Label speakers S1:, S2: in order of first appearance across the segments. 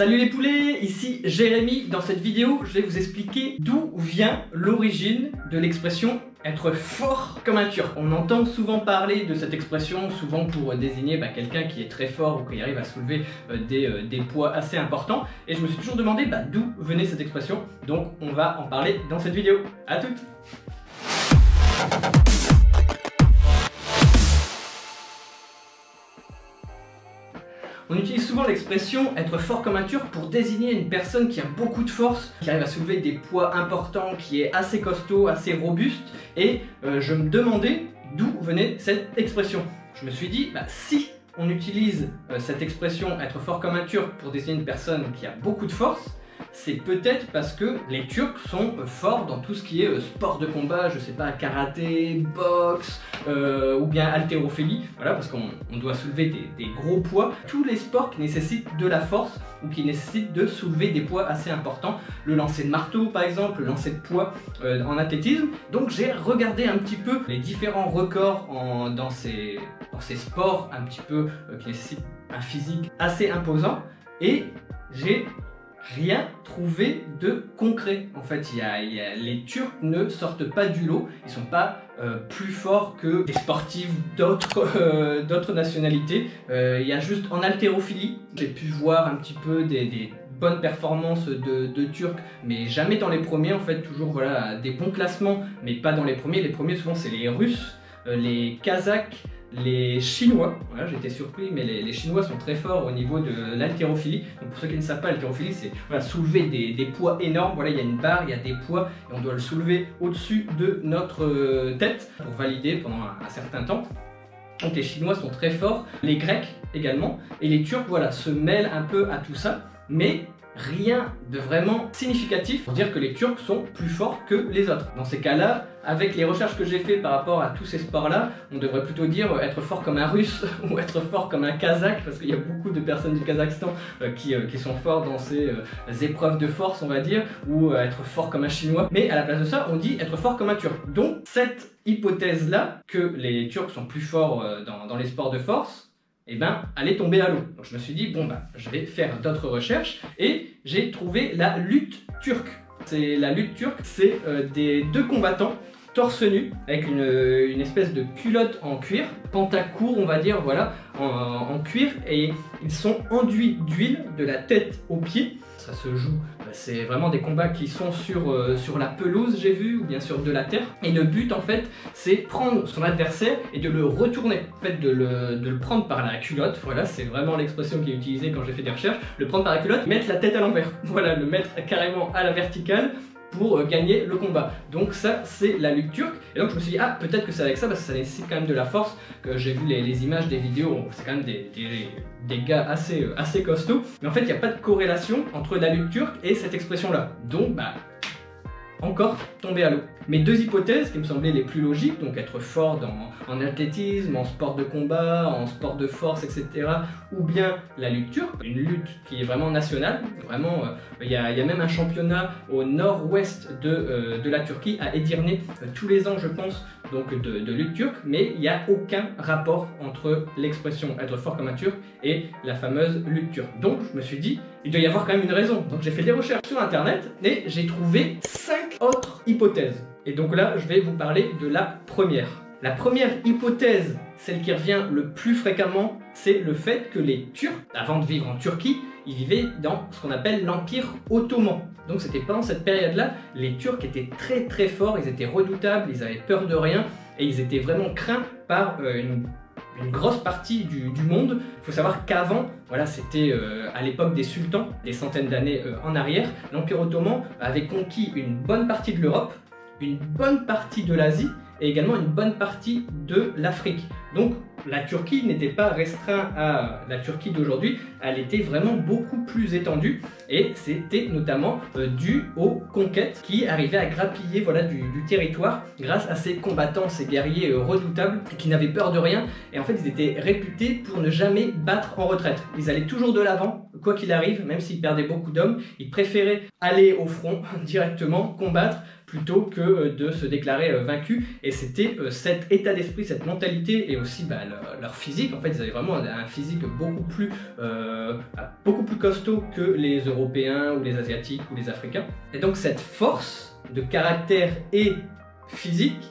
S1: Salut les poulets, ici Jérémy. Dans cette vidéo, je vais vous expliquer d'où vient l'origine de l'expression être fort comme un turc. On entend souvent parler de cette expression, souvent pour désigner quelqu'un qui est très fort ou qui arrive à soulever des poids assez importants. Et je me suis toujours demandé d'où venait cette expression. Donc on va en parler dans cette vidéo. À toutes! On utilise souvent l'expression être fort comme un turc pour désigner une personne qui a beaucoup de force, qui arrive à soulever des poids importants, qui est assez costaud, assez robuste. Et je me demandais d'où venait cette expression. Je me suis dit, si on utilise cette expression être fort comme un turc pour désigner une personne qui a beaucoup de force, c'est peut-être parce que les Turcs sont forts dans tout ce qui est sport de combat, je sais pas, karaté, boxe ou bien haltérophilie, voilà, parce qu'on doit soulever des gros poids. Tous les sports qui nécessitent de la force ou qui nécessitent de soulever des poids assez importants, le lancer de marteau par exemple, le lancer de poids en athlétisme. Donc j'ai regardé un petit peu les différents records dans ces sports un petit peu qui nécessitent un physique assez imposant et j'ai rien trouvé de concret. En fait, les Turcs ne sortent pas du lot, ils sont pas plus forts que des sportifs d'autres nationalités. Il y a juste en haltérophilie, j'ai pu voir un petit peu des bonnes performances de Turcs, mais jamais dans les premiers en fait, toujours voilà, des bons classements, mais pas dans les premiers. Les premiers souvent c'est les Russes, les Kazakhs, les Chinois. Voilà, j'étais surpris, mais les Chinois sont très forts au niveau de l'haltérophilie. Donc pour ceux qui ne savent pas, l'haltérophilie c'est soulever des poids énormes. Voilà, il y a une barre, il y a des poids et on doit le soulever au-dessus de notre tête pour valider pendant un certain temps. Donc les Chinois sont très forts, les Grecs également, et les Turcs voilà, se mêlent un peu à tout ça, mais rien de vraiment significatif pour dire que les Turcs sont plus forts que les autres. Dans ces cas-là, avec les recherches que j'ai fait par rapport à tous ces sports-là, on devrait plutôt dire être fort comme un Russe ou être fort comme un Kazakh, parce qu'il y a beaucoup de personnes du Kazakhstan qui sont forts dans ces épreuves de force, on va dire, ou être fort comme un Chinois. Mais à la place de ça, on dit être fort comme un Turc. Donc cette hypothèse-là, que les Turcs sont plus forts dans les sports de force, elle est tombée à l'eau. Donc je me suis dit, je vais faire d'autres recherches et j'ai trouvé la lutte turque. La lutte turque, c'est des deux combattants torse nu avec une espèce de culotte en cuir, pantacourt on va dire, voilà, en cuir, et ils sont enduits d'huile de la tête aux pieds. Ça se joue, c'est vraiment des combats qui sont sur la pelouse, j'ai vu, ou bien sur de la terre. Et le but, en fait, c'est prendre son adversaire et de le retourner. En fait, de le prendre par la culotte. Voilà, c'est vraiment l'expression qui est utilisée quand j'ai fait des recherches. Le prendre par la culotte, mettre la tête à l'envers. Voilà, le mettre carrément à la verticale pour gagner le combat. Donc ça, c'est la lutte turque. Et donc je me suis dit, peut-être que c'est avec ça, parce que ça nécessite quand même de la force. Que j'ai vu les images des vidéos, c'est quand même des gars assez costauds. Mais en fait, il n'y a pas de corrélation entre la lutte turque et cette expression-là. Donc, encore tombé à l'eau. Mes deux hypothèses qui me semblaient les plus logiques, donc être fort en athlétisme, en sport de combat, en sport de force, etc. Ou bien la lutte turque, une lutte qui est vraiment nationale. Vraiment, il y a même un championnat au nord-ouest de la Turquie, à Edirne, tous les ans je pense, donc de lutte turque, mais il n'y a aucun rapport entre l'expression être fort comme un turc et la fameuse lutte turque. Donc je me suis dit, il doit y avoir quand même une raison. Donc j'ai fait des recherches sur internet et j'ai trouvé 5 autres hypothèses. Et donc là, je vais vous parler de la première. La première hypothèse, celle qui revient le plus fréquemment, c'est le fait que les Turcs, avant de vivre en Turquie, ils vivaient dans ce qu'on appelle l'Empire ottoman. Donc c'était pendant cette période-là, les Turcs étaient très très forts, ils étaient redoutables, ils avaient peur de rien et ils étaient vraiment craints par une grosse partie du monde. Il faut savoir qu'avant, voilà, c'était à l'époque des sultans, des centaines d'années en arrière, l'Empire ottoman avait conquis une bonne partie de l'Europe, une bonne partie de l'Asie et également une bonne partie de l'Afrique. Donc la Turquie n'était pas restreinte à la Turquie d'aujourd'hui, elle était vraiment beaucoup plus étendue et c'était notamment dû aux conquêtes qui arrivaient à grappiller voilà, du territoire grâce à ces combattants, ces guerriers redoutables qui n'avaient peur de rien, et en fait ils étaient réputés pour ne jamais battre en retraite. Ils allaient toujours de l'avant, quoi qu'il arrive, même s'ils perdaient beaucoup d'hommes, ils préféraient aller au front directement, combattre, plutôt que de se déclarer vaincu. Et c'était cet état d'esprit, cette mentalité et aussi leur physique. En fait, ils avaient vraiment un physique beaucoup plus costaud que les Européens ou les Asiatiques ou les Africains. Et donc cette force de caractère et physique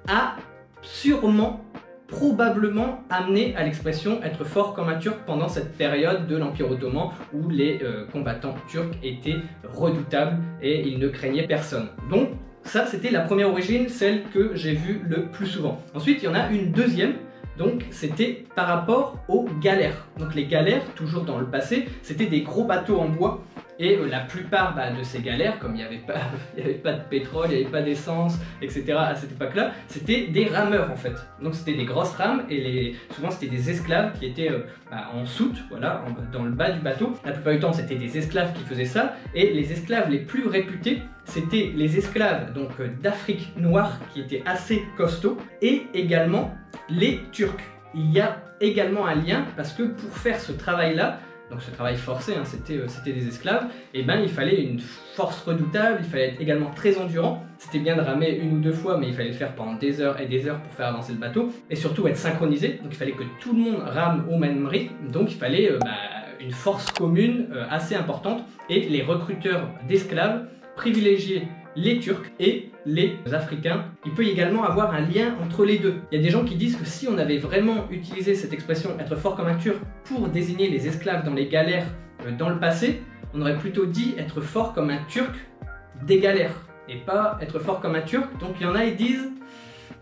S1: a sûrement, probablement amené à l'expression être fort comme un Turc pendant cette période de l'Empire ottoman où les combattants turcs étaient redoutables et ils ne craignaient personne. Donc ça c'était la première origine, celle que j'ai vue le plus souvent. Ensuite il y en a une deuxième, donc c'était par rapport aux galères. Donc les galères, toujours dans le passé, c'était des gros bateaux en bois. Et la plupart de ces galères, comme il n'y avait pas de pétrole, il n'y avait pas d'essence, etc. à cette époque-là, c'était des rameurs en fait. Donc c'était des grosses rames et souvent c'était des esclaves qui étaient en soute, voilà, dans le bas du bateau. La plupart du temps c'était des esclaves qui faisaient ça et les esclaves les plus réputés, c'était les esclaves d'Afrique noire qui étaient assez costauds et également les Turcs. Il y a également un lien parce que pour faire ce travail-là, donc ce travail forcé, hein, c'était des esclaves, et il fallait une force redoutable, il fallait être également très endurant. C'était bien de ramer une ou deux fois, mais il fallait le faire pendant des heures et des heures pour faire avancer le bateau, et surtout être synchronisé, donc il fallait que tout le monde rame au même rythme, donc il fallait une force commune assez importante, et les recruteurs d'esclaves privilégiaient les Turcs et les Africains. Il peut également avoir un lien entre les deux. Il y a des gens qui disent que si on avait vraiment utilisé cette expression « être fort comme un Turc » pour désigner les esclaves dans les galères dans le passé, on aurait plutôt dit être fort comme un Turc des galères et pas être fort comme un Turc. Donc il y en a qui disent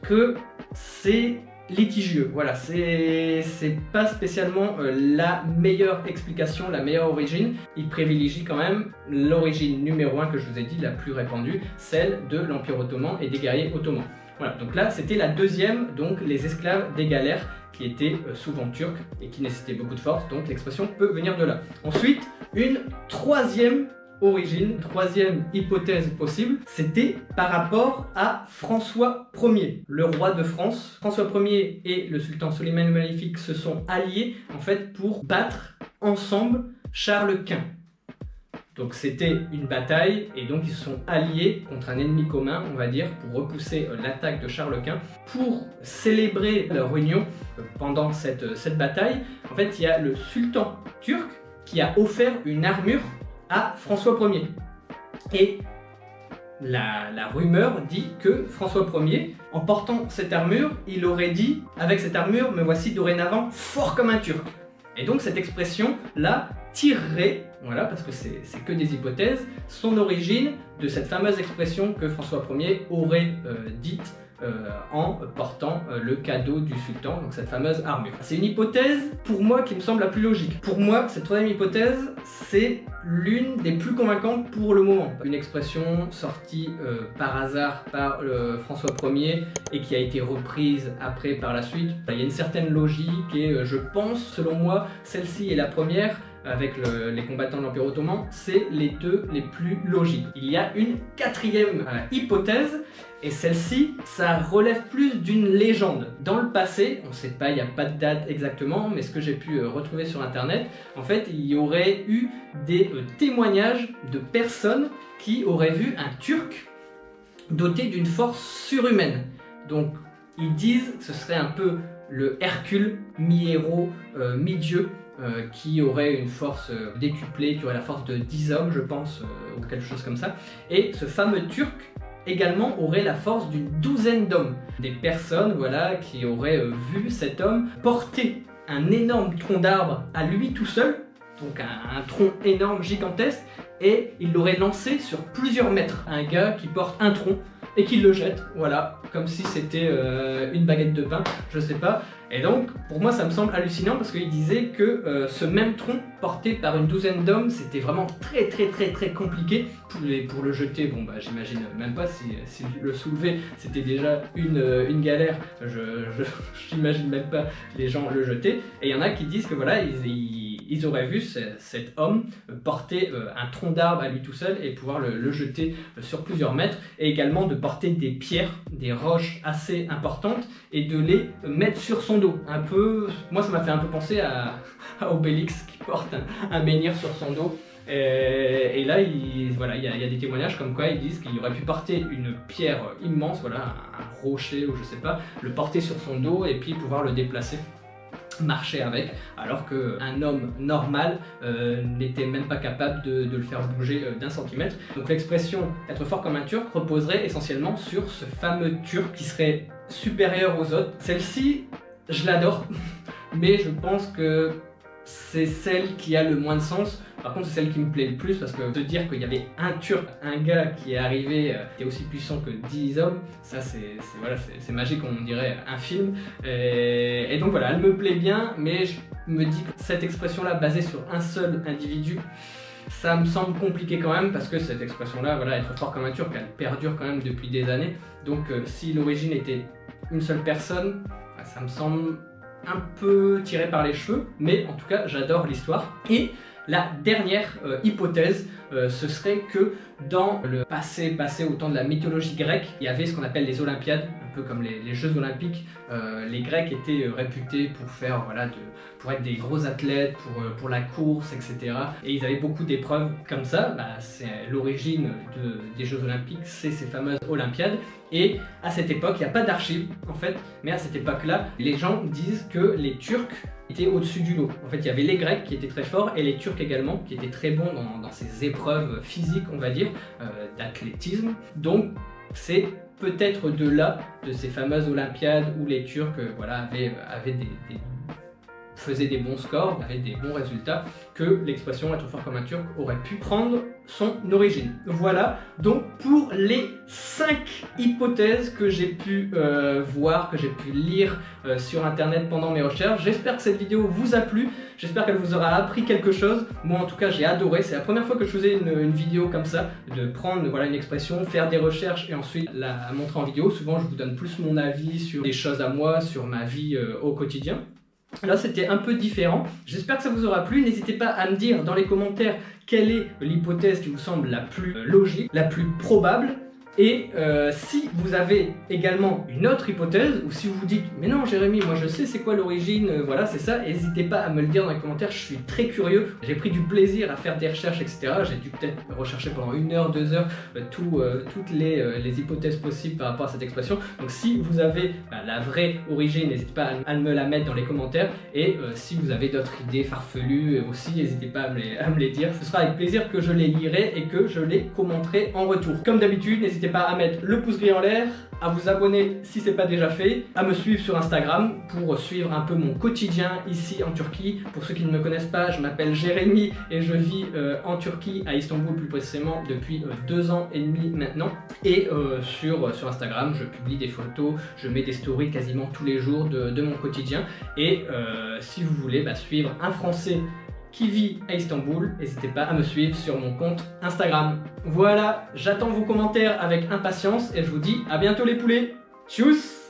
S1: que c'est litigieux. Voilà, c'est pas spécialement la meilleure explication, la meilleure origine. Il privilégie quand même l'origine numéro 1 que je vous ai dit, la plus répandue, celle de l'Empire ottoman et des guerriers ottomans. Voilà, donc là c'était la deuxième, donc les esclaves des galères qui étaient souvent turcs et qui nécessitaient beaucoup de force, donc l'expression peut venir de là. Ensuite, une troisième origine, troisième hypothèse possible, c'était par rapport à François Ier, le roi de France. François Ier et le sultan Soliman le Magnifique se sont alliés en fait pour battre ensemble Charles Quint. Donc c'était une bataille et donc ils se sont alliés contre un ennemi commun, on va dire, pour repousser l'attaque de Charles Quint. Pour célébrer leur union pendant cette bataille, en fait il y a le sultan turc qui a offert une armure à François Ier. Et la rumeur dit que François Ier, en portant cette armure, il aurait dit « Avec cette armure, me voici dorénavant fort comme un Turc ». Et donc cette expression-là tirerait, voilà, parce que c'est que des hypothèses, son origine de cette fameuse expression que François Ier aurait dite en portant le cadeau du sultan, donc cette fameuse armure. C'est une hypothèse, pour moi, qui me semble la plus logique. Pour moi, cette troisième hypothèse, c'est l'une des plus convaincantes pour le moment. Une expression sortie par hasard par François Ier et qui a été reprise après par la suite. Il y a une certaine logique et je pense, selon moi, celle-ci est la première. Avec les combattants de l'Empire ottoman, c'est les deux les plus logiques. Il y a une quatrième hypothèse, et celle-ci, ça relève plus d'une légende. Dans le passé, on ne sait pas, il n'y a pas de date exactement, mais ce que j'ai pu retrouver sur internet, en fait, il y aurait eu des témoignages de personnes qui auraient vu un Turc doté d'une force surhumaine. Donc, ils disent que ce serait un peu le Hercule, mi-héros, mi-dieu, qui aurait une force décuplée, qui aurait la force de 10 hommes, je pense, ou quelque chose comme ça. Et ce fameux Turc, également, aurait la force d'une douzaine d'hommes. Des personnes, voilà, qui auraient vu cet homme porter un énorme tronc d'arbre à lui tout seul, donc un tronc énorme, gigantesque, et il l'aurait lancé sur plusieurs mètres. Un gars qui porte un tronc et qui le jette, voilà, comme si c'était une baguette de pain, je sais pas. Et donc, pour moi, ça me semble hallucinant parce qu'il disait que ce même tronc porté par une douzaine d'hommes, c'était vraiment très compliqué pour le jeter. Bon, bah, j'imagine même pas si le soulever, c'était déjà une galère. J'imagine même pas les gens le jeter. Et il y en a qui disent que voilà, ils auraient vu cet homme porter un tronc d'arbre à lui tout seul et pouvoir le jeter sur plusieurs mètres, et également de porter des pierres, des roches assez importantes et de les mettre sur son dos. Un peu, moi ça m'a fait un peu penser à Obélix qui porte un menhir sur son dos. Et là, voilà, il y a des témoignages comme quoi ils disent qu'il aurait pu porter une pierre immense, voilà, un rocher ou je sais pas, le porter sur son dos et puis pouvoir le déplacer, marcher avec, alors qu'un homme normal n'était même pas capable de le faire bouger d'1 centimètre. Donc l'expression être fort comme un Turc reposerait essentiellement sur ce fameux Turc qui serait supérieur aux autres. Celle-ci, je l'adore, mais je pense que c'est celle qui a le moins de sens. Par contre, c'est celle qui me plaît le plus parce que de dire qu'il y avait un Turc, un gars qui est arrivé, qui est aussi puissant que 10 hommes, ça c'est magique, on dirait un film. Et donc voilà, elle me plaît bien, mais je me dis que cette expression-là, basée sur un seul individu, ça me semble compliqué quand même parce que cette expression-là, voilà, être fort comme un Turc, elle perdure quand même depuis des années. Donc si l'origine était une seule personne, ça me semble un peu tiré par les cheveux, mais en tout cas j'adore l'histoire. Et la dernière hypothèse, ce serait que dans le passé au temps de la mythologie grecque, il y avait ce qu'on appelle les Olympiades, un peu comme les Jeux Olympiques. Les Grecs étaient réputés pour faire, voilà, pour être des gros athlètes, pour la course, etc. Et ils avaient beaucoup d'épreuves comme ça. C'est l'origine des Jeux Olympiques, c'est ces fameuses Olympiades. Et à cette époque, il n'y a pas d'archives en fait, mais à cette époque-là, les gens disent que les Turcs étaient au-dessus du lot. En fait, il y avait les Grecs qui étaient très forts et les Turcs également, qui étaient très bons dans ces épreuves physiques, on va dire, d'athlétisme. Donc, c'est peut-être de là, de ces fameuses Olympiades où les Turcs voilà, faisaient des bons scores, avaient des bons résultats, que l'expression être fort comme un Turc aurait pu prendre son origine. Voilà donc pour les 5 hypothèses que j'ai pu voir, que j'ai pu lire sur internet pendant mes recherches. J'espère que cette vidéo vous a plu, j'espère qu'elle vous aura appris quelque chose. Moi en tout cas j'ai adoré, c'est la première fois que je faisais une vidéo comme ça, de prendre voilà, une expression, faire des recherches et ensuite la montrer en vidéo. Souvent je vous donne plus mon avis sur des choses à moi, sur ma vie au quotidien. Là c'était un peu différent, j'espère que ça vous aura plu, n'hésitez pas à me dire dans les commentaires quelle est l'hypothèse qui vous semble la plus logique, la plus probable. Et si vous avez également une autre hypothèse, ou si vous vous dites mais non Jérémy, moi je sais c'est quoi l'origine, voilà c'est ça, n'hésitez pas à me le dire dans les commentaires, je suis très curieux, j'ai pris du plaisir à faire des recherches etc, j'ai dû peut-être rechercher pendant 1 heure, 2 heures toutes les hypothèses possibles par rapport à cette expression. Donc si vous avez la vraie origine, n'hésitez pas à me la mettre dans les commentaires, et si vous avez d'autres idées farfelues aussi, n'hésitez pas à me les dire, ce sera avec plaisir que je les lirai et que je les commenterai en retour. Comme d'habitude, n'hésitez pas à mettre le pouce gris en l'air, à vous abonner si ce n'est pas déjà fait, à me suivre sur Instagram pour suivre un peu mon quotidien ici en Turquie. Pour ceux qui ne me connaissent pas, je m'appelle Jérémy et je vis en Turquie, à Istanbul plus précisément, depuis 2 ans et demi maintenant. Et sur Instagram, je publie des photos, je mets des stories quasiment tous les jours de mon quotidien. Et si vous voulez suivre un Français qui vit à Istanbul, n'hésitez pas à me suivre sur mon compte Instagram. Voilà, j'attends vos commentaires avec impatience et je vous dis à bientôt les poulets. Tchuss!